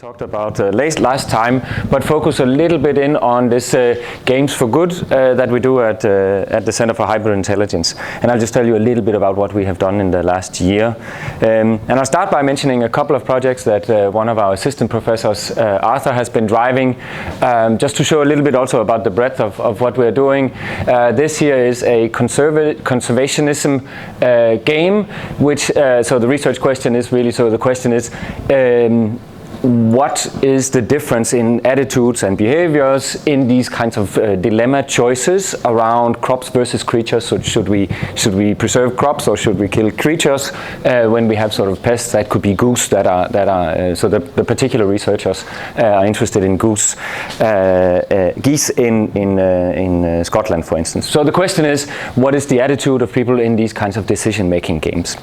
talked about last time, but focus a little bit in on this Games for Good that we do at the Center for Hybrid Intelligence. And I'll just tell you a little bit about what we have done in the last year. And I'll start by mentioning a couple of projects that one of our assistant professors, Arthur, has been driving, just to show a little bit also about the breadth of what we're doing. This here is a conservationism game, which, so the research question is really, so the question is, what is the difference in attitudes and behaviors in these kinds of dilemma choices around crops versus creatures? So should we preserve crops or should we kill creatures when we have sort of pests that could be goose that are so the particular researchers are interested in geese in Scotland, for instance. So the question is, what is the attitude of people in these kinds of decision-making games?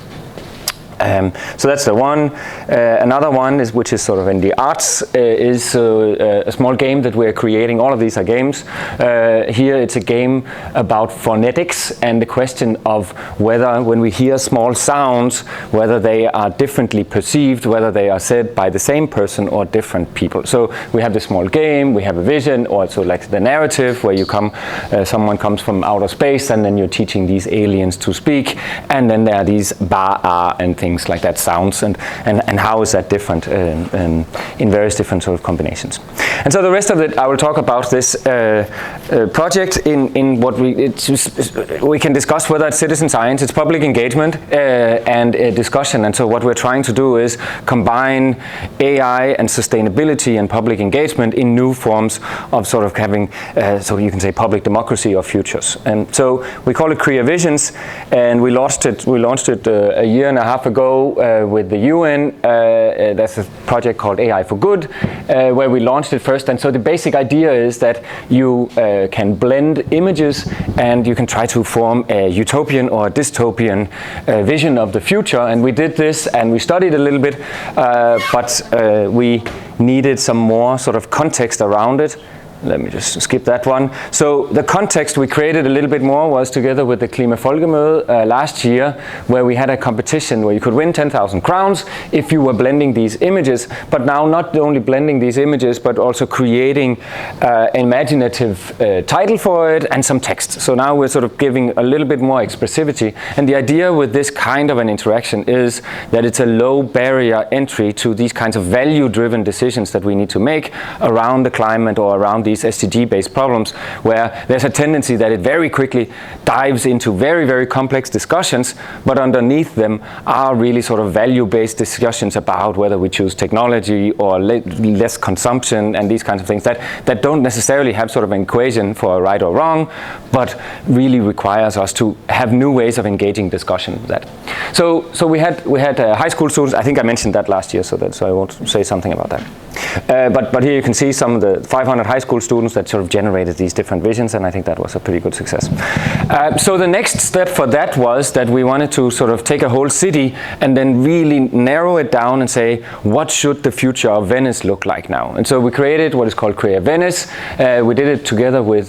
So that's the one. Another one is, which is sort of in the arts, is a small game that we're creating. All of these are games. Here it's a game about phonetics and the question of whether, when we hear small sounds, whether they are differently perceived, whether they are said by the same person or different people. So we have this small game, we have a vision, also like the narrative where you come, someone comes from outer space and then you're teaching these aliens to speak, and then there are these ba and things like that, sounds, and how is that different in various different sort of combinations. And so the rest of it, I will talk about this project in what we can discuss whether it's citizen science, it's public engagement, and discussion. And so what we're trying to do is combine AI and sustainability and public engagement in new forms of sort of having, so you can say, public democracy or futures. And so we call it Crea Visions, and we launched it a year and a half ago with the UN. That's a project called AI for Good, where we launched it first. And so the basic idea is that you can blend images and you can try to form a utopian or a dystopian vision of the future. And we did this and we studied a little bit, but we needed some more sort of context around it. Let me just skip that one. So the context we created a little bit more was together with the Klimafolkemøde last year, where we had a competition where you could win 10,000 crowns if you were blending these images. But now not only blending these images, but also creating an imaginative title for it and some text. So now we're sort of giving a little bit more expressivity. And the idea with this kind of an interaction is that it's a low barrier entry to these kinds of value-driven decisions that we need to make around the climate or around these SDG-based problems, where there's a tendency that it very quickly dives into very, very complex discussions, but underneath them are really sort of value-based discussions about whether we choose technology or less consumption and these kinds of things that don't necessarily have sort of an equation for right or wrong, but really requires us to have new ways of engaging discussion with that. So we had high school students. I think I mentioned that last year, so I won't say something about that. But here you can see some of the 500 high school students that sort of generated these different visions, and I think that was a pretty good success. So the next step for that was that we wanted to sort of take a whole city and then really narrow it down and say, what should the future of Venice look like now? And so we created what is called Crea Venice. We did it together with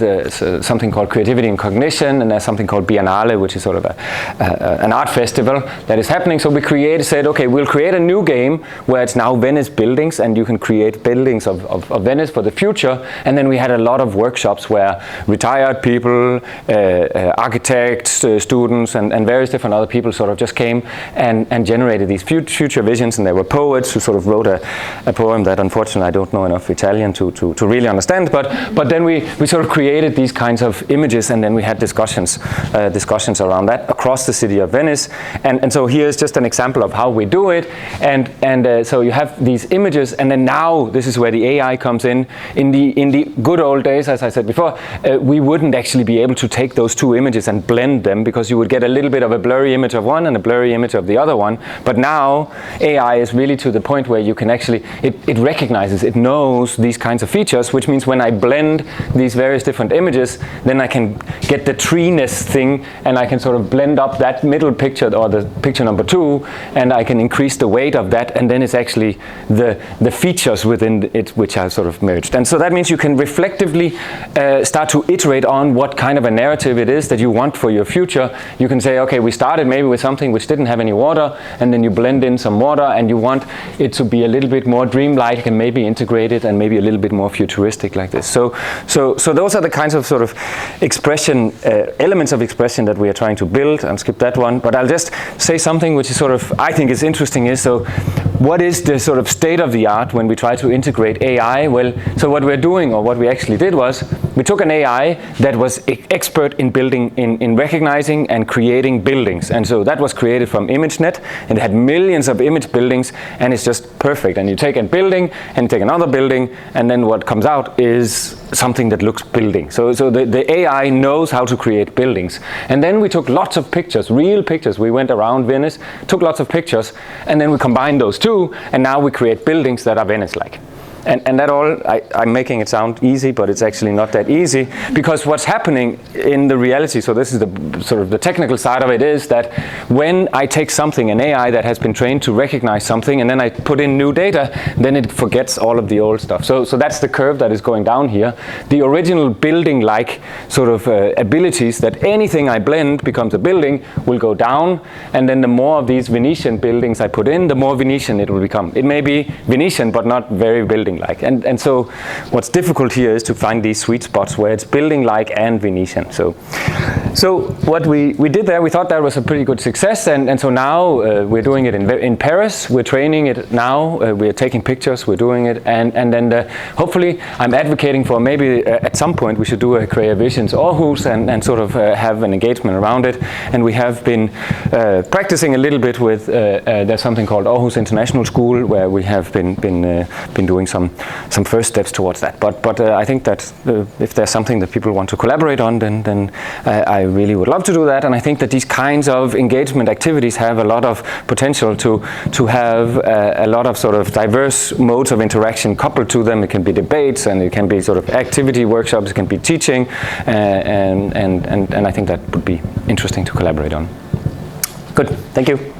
something called Creativity and Cognition, and there's something called Biennale, which is sort of an art festival that is happening. So we said, okay, we'll create a new game where it's now Venice buildings, and you can create buildings of Venice for the future. And then we had a lot of workshops where retired people, architects, students, and various different other people sort of just came and generated these future visions. And there were poets who sort of wrote a poem that unfortunately I don't know enough Italian to really understand. But then we sort of created these kinds of images, and then we had discussions around that across the city of Venice. And so here's just an example of how we do it. And so you have these images, and then now this is where the AI comes in. In the good old days, as I said before, we wouldn't actually be able to take those two images and blend them, because you would get a little bit of a blurry image of one and a blurry image of the other one. But now AI is really to the point where you can actually, it recognizes, it knows these kinds of features, which means when I blend these various different images, then I can get the treeness thing, and I can sort of blend up that middle picture or the picture number 2, and I can increase the weight of that, and then it's actually the features within it which are sort of merged. And so that means you can reflectively start to iterate on what kind of a narrative it is that you want for your future. You can say, okay, we started maybe with something which didn't have any water, and then you blend in some water, and you want it to be a little bit more dreamlike and maybe integrated and maybe a little bit more futuristic like this. So those are the kinds of sort of expression, elements of expression that we are trying to build. I'll skip that one, but I'll just say something which is sort of, I think is interesting is, so what is the sort of state of the art when we try to integrate AI? Well, so what we're doing, or what we actually did was, we took an AI that was expert in building, in recognizing and creating buildings. And so that was created from ImageNet, and it had millions of image buildings, and it's just perfect. And you take a building, and you take another building, and then what comes out is something that looks building. So the AI knows how to create buildings. And then we took lots of pictures, real pictures. We went around Venice, took lots of pictures, and then we combined those two, and now we create buildings that are Venice-like. And that all, I'm making it sound easy, but it's actually not that easy, because what's happening in the reality, so this is the sort of the technical side of it, is that when I take something, an AI that has been trained to recognize something, and then I put in new data, then it forgets all of the old stuff. So that's the curve that is going down here. The original building-like sort of abilities that anything I blend becomes a building will go down, and then the more of these Venetian buildings I put in, the more Venetian it will become. It may be Venetian, but not very building-like. And so what's difficult here is to find these sweet spots where it's building-like and Venetian. So what we did there, we thought that was a pretty good success, and so now we're doing it in Paris. We're training it now. We're taking pictures. We're doing it, and then hopefully I'm advocating for maybe at some point we should do a Crea Visions Aarhus and sort of have an engagement around it. And we have been practicing a little bit with there's something called Aarhus International School, where we have been doing some first steps towards that. But I think that if there's something that people want to collaborate on, then I really would love to do that. And I think that these kinds of engagement activities have a lot of potential to have a lot of sort of diverse modes of interaction coupled to them. It can be debates, and it can be sort of activity workshops, it can be teaching, and I think that would be interesting to collaborate on. Good, thank you.